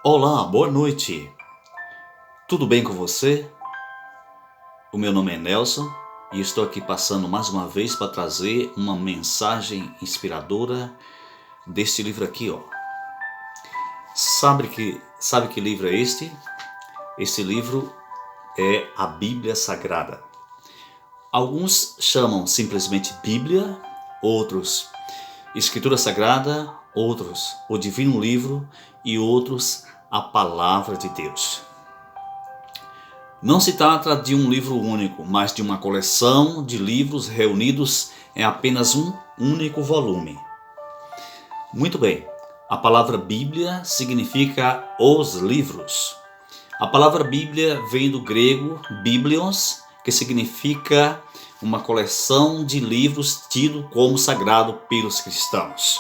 Olá, boa noite. Tudo bem com você? O meu nome é Nelson e estou aqui passando mais uma vez para trazer uma mensagem inspiradora deste livro aqui, ó. Sabe que livro é este? Este livro é a Bíblia Sagrada. Alguns chamam simplesmente Bíblia, outros Escritura Sagrada, outros o Divino Livro e outros a Palavra de Deus. Não se trata de um livro único, mas de uma coleção de livros reunidos em apenas um único volume. Muito bem, a palavra Bíblia significa os livros. A palavra Bíblia vem do grego biblios, que significa uma coleção de livros tido como sagrado pelos cristãos.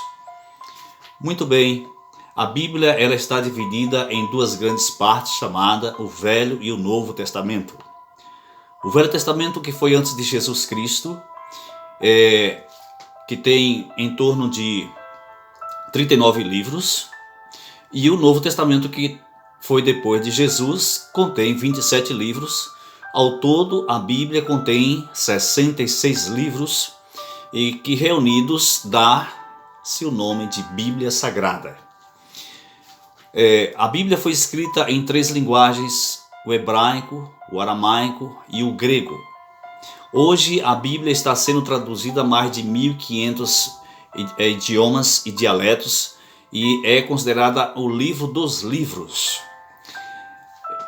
Muito bem, a Bíblia ela está dividida em duas grandes partes, chamada o Velho e o Novo Testamento. O Velho Testamento, que foi antes de Jesus Cristo, que tem em torno de 39 livros, e o Novo Testamento, que foi depois de Jesus, contém 27 livros. Ao todo, a Bíblia contém 66 livros, e que reunidos dá-se o nome de Bíblia Sagrada. A Bíblia foi escrita em três linguagens: o hebraico, o aramaico e o grego. Hoje a Bíblia está sendo traduzida a mais de 1.500 idiomas e dialetos e é considerada o livro dos livros.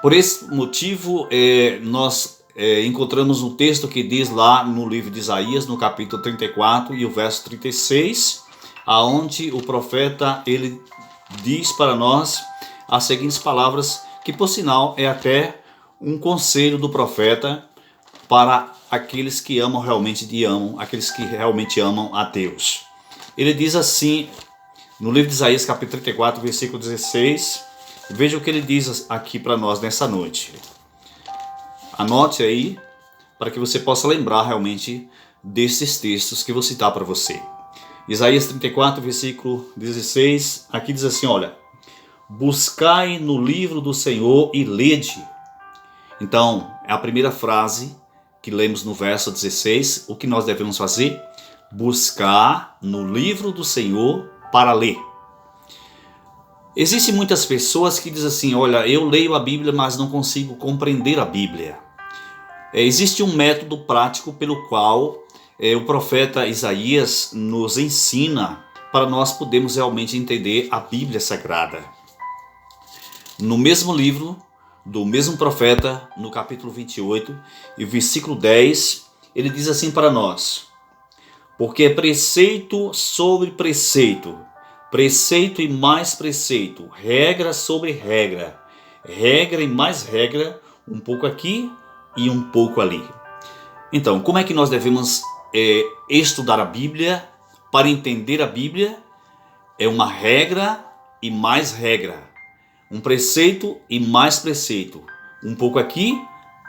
Por esse motivo, nós encontramos um texto que diz lá no livro de Isaías, no capítulo 34 e o verso 36, aonde o profeta ele diz para nós as seguintes palavras, que por sinal é até um conselho do profeta para aqueles que aqueles que realmente amam a Deus. Ele diz assim, no livro de Isaías, capítulo 34, versículo 16, veja o que ele diz aqui para nós nessa noite. Anote aí, para que você possa lembrar realmente desses textos que eu vou citar para você. Isaías 34, versículo 16, aqui diz assim, olha: buscai no livro do Senhor e lede. Então, é a primeira frase que lemos no verso 16. O que nós devemos fazer? Buscar no livro do Senhor para ler. Existem muitas pessoas que dizem assim, olha, eu leio a Bíblia, mas não consigo compreender a Bíblia. Existe um método prático pelo qual o profeta Isaías nos ensina para nós podermos realmente entender a Bíblia Sagrada. No mesmo livro, do mesmo profeta, no capítulo 28 e o versículo 10, ele diz assim para nós: porque é preceito sobre preceito, preceito e mais preceito, regra sobre regra, regra e mais regra, um pouco aqui e um pouco ali. Então, como é que nós devemos estudar a Bíblia? Para entender a Bíblia, é uma regra e mais regra, um preceito e mais preceito, um pouco aqui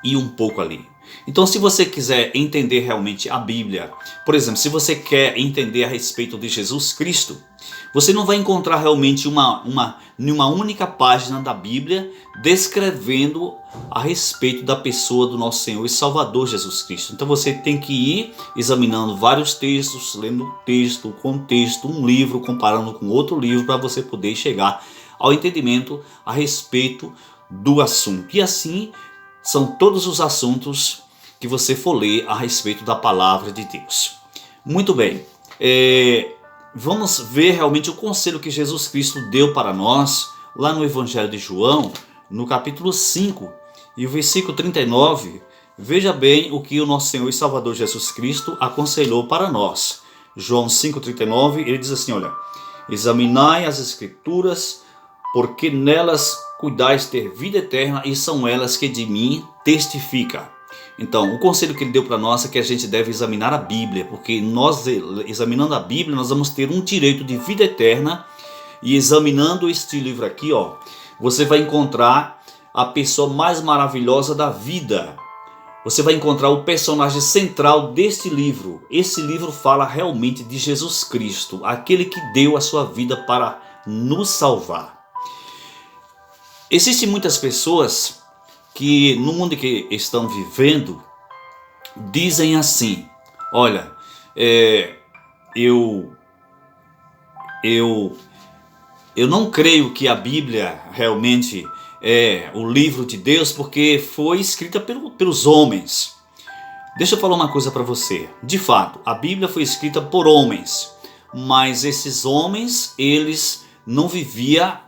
e um pouco ali. Então, se você quiser entender realmente a Bíblia, por exemplo, se você quer entender a respeito de Jesus Cristo, você não vai encontrar realmente uma única página da Bíblia descrevendo a respeito da pessoa do nosso Senhor e Salvador Jesus Cristo. Então você tem que ir examinando vários textos, lendo o texto, o contexto, um livro, comparando com outro livro, para você poder chegar ao entendimento a respeito do assunto. E assim são todos os assuntos que você for ler a respeito da palavra de Deus. Muito bem, vamos ver realmente o conselho que Jesus Cristo deu para nós lá no Evangelho de João, no capítulo 5 e o versículo 39. Veja bem o que o nosso Senhor e Salvador Jesus Cristo aconselhou para nós. João 5,39, ele diz assim, olha: examinai as Escrituras, porque nelas cuidais ter vida eterna, e são elas que de mim testificam. Então, o conselho que ele deu para nós é que a gente deve examinar a Bíblia, porque nós, examinando a Bíblia, nós vamos ter um direito de vida eterna. E examinando este livro aqui, ó, você vai encontrar a pessoa mais maravilhosa da vida. Você vai encontrar o personagem central deste livro. Esse livro fala realmente de Jesus Cristo, aquele que deu a sua vida para nos salvar. Existem muitas pessoas que no mundo que estão vivendo dizem assim: olha, eu, eu, eu não creio que a Bíblia realmente é o livro de Deus porque foi escrita pelos homens. Deixa eu falar uma coisa para você. De fato, a Bíblia foi escrita por homens, mas esses homens, eles não viviam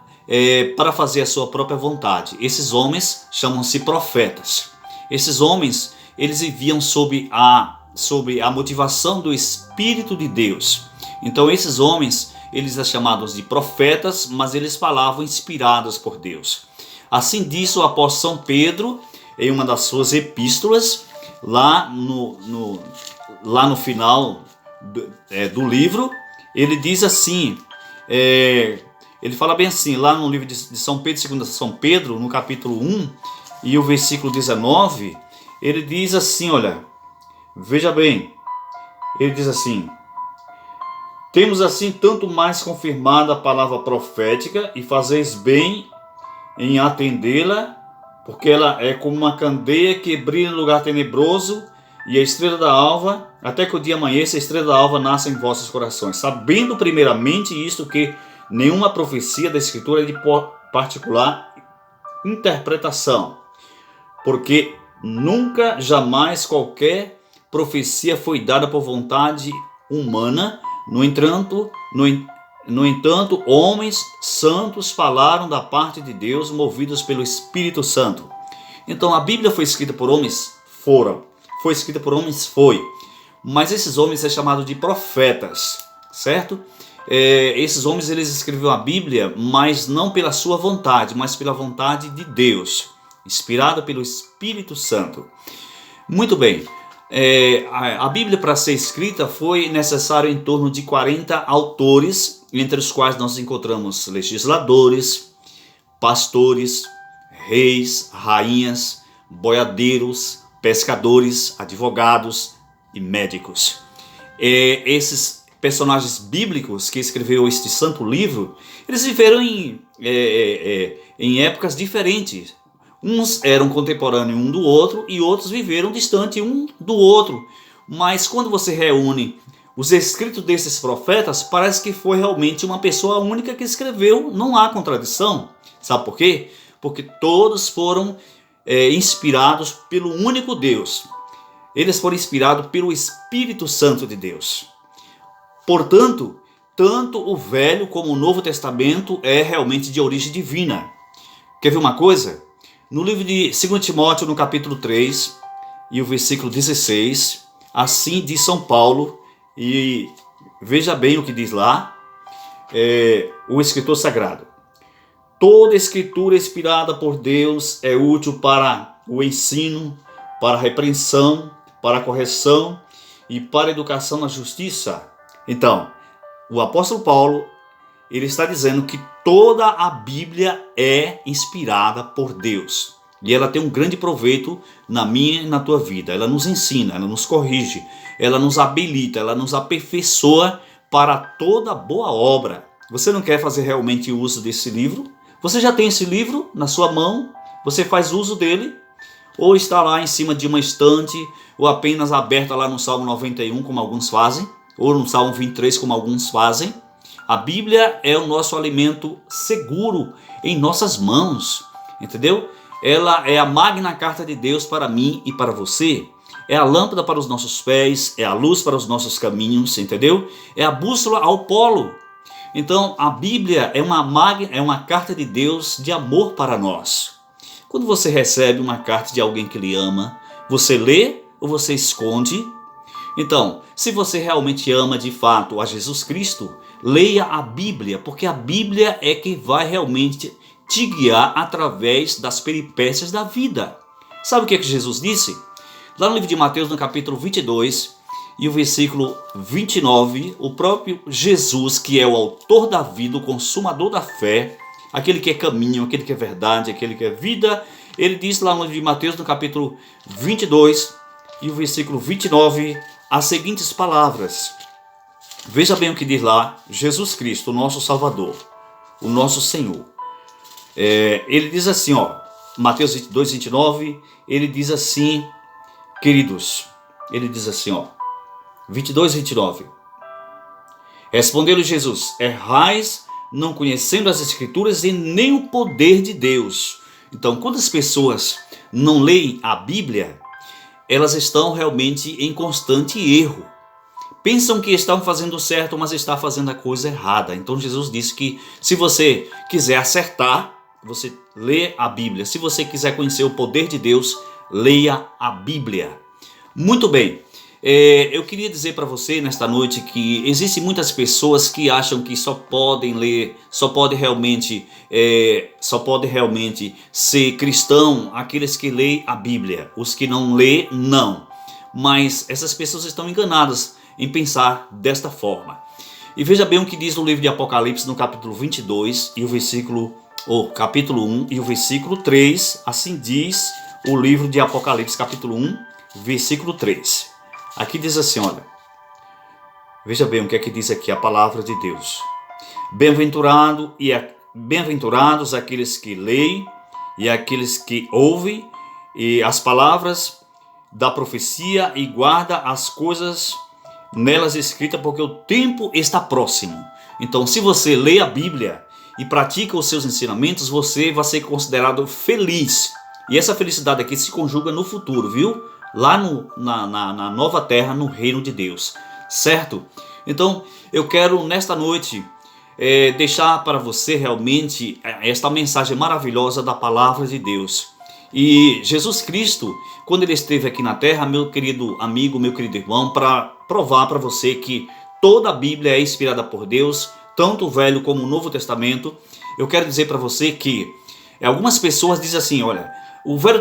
para fazer a sua própria vontade. Esses homens chamam-se profetas. Esses homens, eles viviam sob a motivação do Espírito de Deus. Então esses homens, eles são chamados de profetas, mas eles falavam inspirados por Deus. Assim diz o apóstolo São Pedro, em uma das suas epístolas, lá no final do livro, ele diz assim, ele fala bem assim, lá no livro de São Pedro, segundo São Pedro, no capítulo 1, e o versículo 19, ele diz assim, olha, veja bem, ele diz assim: temos assim tanto mais confirmada a palavra profética, e fazeis bem em atendê-la, porque ela é como uma candeia que brilha no lugar tenebroso, e a estrela da alva, até que o dia amanheça, a estrela da alva nasce em vossos corações, sabendo primeiramente isto, que nenhuma profecia da Escritura é de particular interpretação, porque nunca, jamais qualquer profecia foi dada por vontade humana. No entanto, homens santos falaram da parte de Deus, movidos pelo Espírito Santo. Então a Bíblia foi escrita por homens? Foi escrita por homens? Foi. Mas esses homens são chamados de profetas, certo? Esses homens, eles escreveram a Bíblia, mas não pela sua vontade, mas pela vontade de Deus, inspirada pelo Espírito Santo. Muito bem. A Bíblia, para ser escrita, foi necessário em torno de 40 autores, entre os quais nós encontramos legisladores, pastores, reis, rainhas, boiadeiros, pescadores, advogados e médicos. Esses personagens bíblicos que escreveu este santo livro, eles viveram em épocas diferentes. Uns eram contemporâneos um do outro e outros viveram distante um do outro. Mas quando você reúne os escritos desses profetas, parece que foi realmente uma pessoa única que escreveu. Não há contradição. Sabe por quê? Porque todos foram inspirados pelo único Deus. Eles foram inspirados pelo Espírito Santo de Deus. Portanto, tanto o Velho como o Novo Testamento é realmente de origem divina. Quer ver uma coisa? No livro de 2 Timóteo, no capítulo 3, e o versículo 16, assim diz São Paulo, e veja bem o que diz lá, o escritor sagrado. Toda escritura inspirada por Deus é útil para o ensino, para a repreensão, para a correção e para a educação na justiça. Então, o apóstolo Paulo, ele está dizendo que toda a Bíblia é inspirada por Deus. E ela tem um grande proveito na minha e na tua vida. Ela nos ensina, ela nos corrige, ela nos habilita, ela nos aperfeiçoa para toda boa obra. Você não quer fazer realmente uso desse livro? Você já tem esse livro na sua mão? Você faz uso dele? Ou está lá em cima de uma estante, ou apenas aberta lá no Salmo 91, como alguns fazem, ou no Salmo 23, como alguns fazem? A Bíblia é o nosso alimento seguro em nossas mãos, entendeu? Ela é a magna carta de Deus para mim e para você. É a lâmpada para os nossos pés, é a luz para os nossos caminhos, entendeu? É a bússola ao polo. Então a Bíblia é uma carta de Deus de amor para nós. Quando você recebe uma carta de alguém que lhe ama, você lê ou você esconde? Então, se você realmente ama de fato a Jesus Cristo, leia a Bíblia, porque a Bíblia é que vai realmente te guiar através das peripécias da vida. Sabe o que Jesus disse? Lá no livro de Mateus, no capítulo 22, e o versículo 29, o próprio Jesus, que é o autor da vida, o consumador da fé, aquele que é caminho, aquele que é verdade, aquele que é vida, ele diz lá no livro de Mateus, no capítulo 22, e o versículo 29, as seguintes palavras. Veja bem o que diz lá Jesus Cristo, o nosso Salvador, o nosso Senhor. Ele diz assim, Mateus 22, 29, ele diz assim, queridos, ele diz assim, 22, 29. Respondeu-lhe Jesus: errais, não conhecendo as Escrituras e nem o poder de Deus. Então, quando as pessoas não leem a Bíblia, elas estão realmente em constante erro. Pensam que estão fazendo certo, mas está fazendo a coisa errada. Então Jesus disse que se você quiser acertar, você lê a Bíblia. Se você quiser conhecer o poder de Deus, leia a Bíblia. Muito bem. Eu queria dizer para você nesta noite que existem muitas pessoas que acham que só podem ler, só pode realmente ser cristão aqueles que leem a Bíblia. Os que não lêem, não. Mas essas pessoas estão enganadas em pensar desta forma. E veja bem o que diz no livro de Apocalipse, no capítulo 22 e capítulo 1 e o versículo 3. Assim diz o livro de Apocalipse, capítulo 1, versículo 3. Aqui diz assim, olha, veja bem o que é que diz aqui a palavra de Deus. Bem-aventurados aqueles que leem e aqueles que ouvem e as palavras da profecia e guarda as coisas nelas escritas, porque o tempo está próximo. Então, se você lê a Bíblia e pratica os seus ensinamentos, você vai ser considerado feliz. E essa felicidade aqui se conjuga no futuro, viu? Lá na nova terra, no reino de Deus, certo? Então eu quero nesta noite deixar para você realmente esta mensagem maravilhosa da palavra de Deus. E Jesus Cristo, quando ele esteve aqui na terra, meu querido amigo, meu querido irmão, para provar para você que toda a Bíblia é inspirada por Deus, tanto o Velho como o Novo Testamento, eu quero dizer para você que algumas pessoas dizem assim, olha, o Velho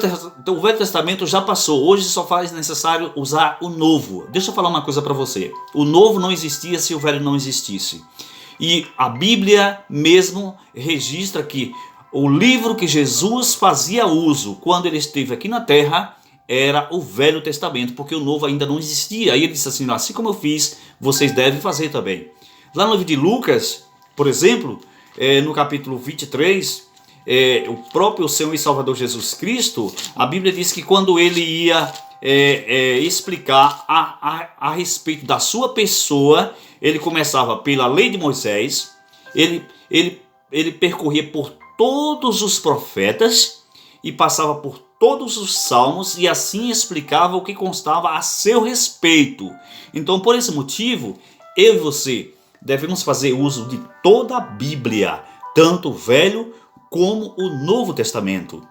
Testamento já passou, hoje só faz necessário usar o Novo. Deixa eu falar uma coisa para você. O Novo não existia se o Velho não existisse. E a Bíblia mesmo registra que o livro que Jesus fazia uso quando ele esteve aqui na terra era o Velho Testamento, porque o Novo ainda não existia. Aí ele disse assim, assim como eu fiz, vocês devem fazer também. Lá no livro de Lucas, por exemplo, no capítulo 23... o próprio Senhor e Salvador Jesus Cristo, a Bíblia diz que quando ele ia explicar a respeito da sua pessoa, ele começava pela lei de Moisés, ele percorria por todos os profetas e passava por todos os salmos e assim explicava o que constava a seu respeito. Então, por esse motivo, eu e você devemos fazer uso de toda a Bíblia, tanto o Velho como o Novo Testamento.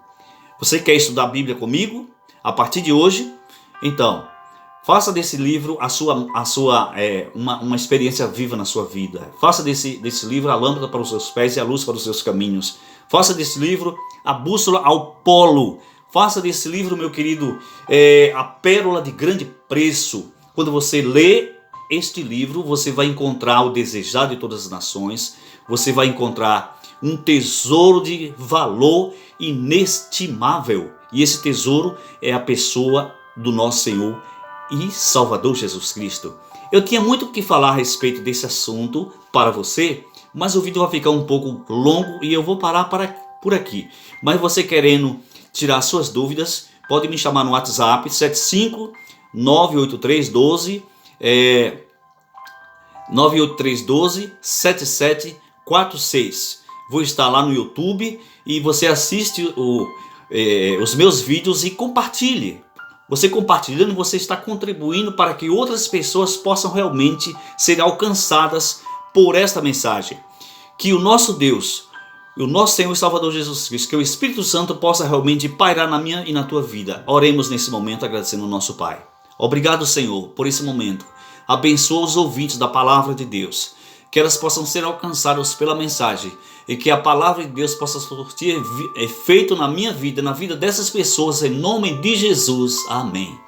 Você quer estudar a Bíblia comigo a partir de hoje? Então, faça desse livro uma experiência viva na sua vida. Faça desse livro a lâmpada para os seus pés e a luz para os seus caminhos. Faça desse livro a bússola ao polo. Faça desse livro, meu querido, a pérola de grande preço. Quando você lê este livro, você vai encontrar o desejado de todas as nações. Você vai encontrar um tesouro de valor inestimável. E esse tesouro é a pessoa do nosso Senhor e Salvador Jesus Cristo. Eu tinha muito o que falar a respeito desse assunto para você, mas o vídeo vai ficar um pouco longo e eu vou parar por aqui. Mas você querendo tirar suas dúvidas, pode me chamar no WhatsApp 7598312 7746. Vou estar lá no YouTube e você assiste os meus vídeos e compartilhe. Você compartilhando, você está contribuindo para que outras pessoas possam realmente ser alcançadas por esta mensagem. Que o nosso Deus, o nosso Senhor e Salvador Jesus Cristo, que o Espírito Santo possa realmente pairar na minha e na tua vida. Oremos nesse momento agradecendo ao nosso Pai. Obrigado, Senhor, por esse momento. Abençoa os ouvintes da palavra de Deus. Que elas possam ser alcançadas pela mensagem e que a palavra de Deus possa surtir efeito na minha vida, na vida dessas pessoas, em nome de Jesus. Amém.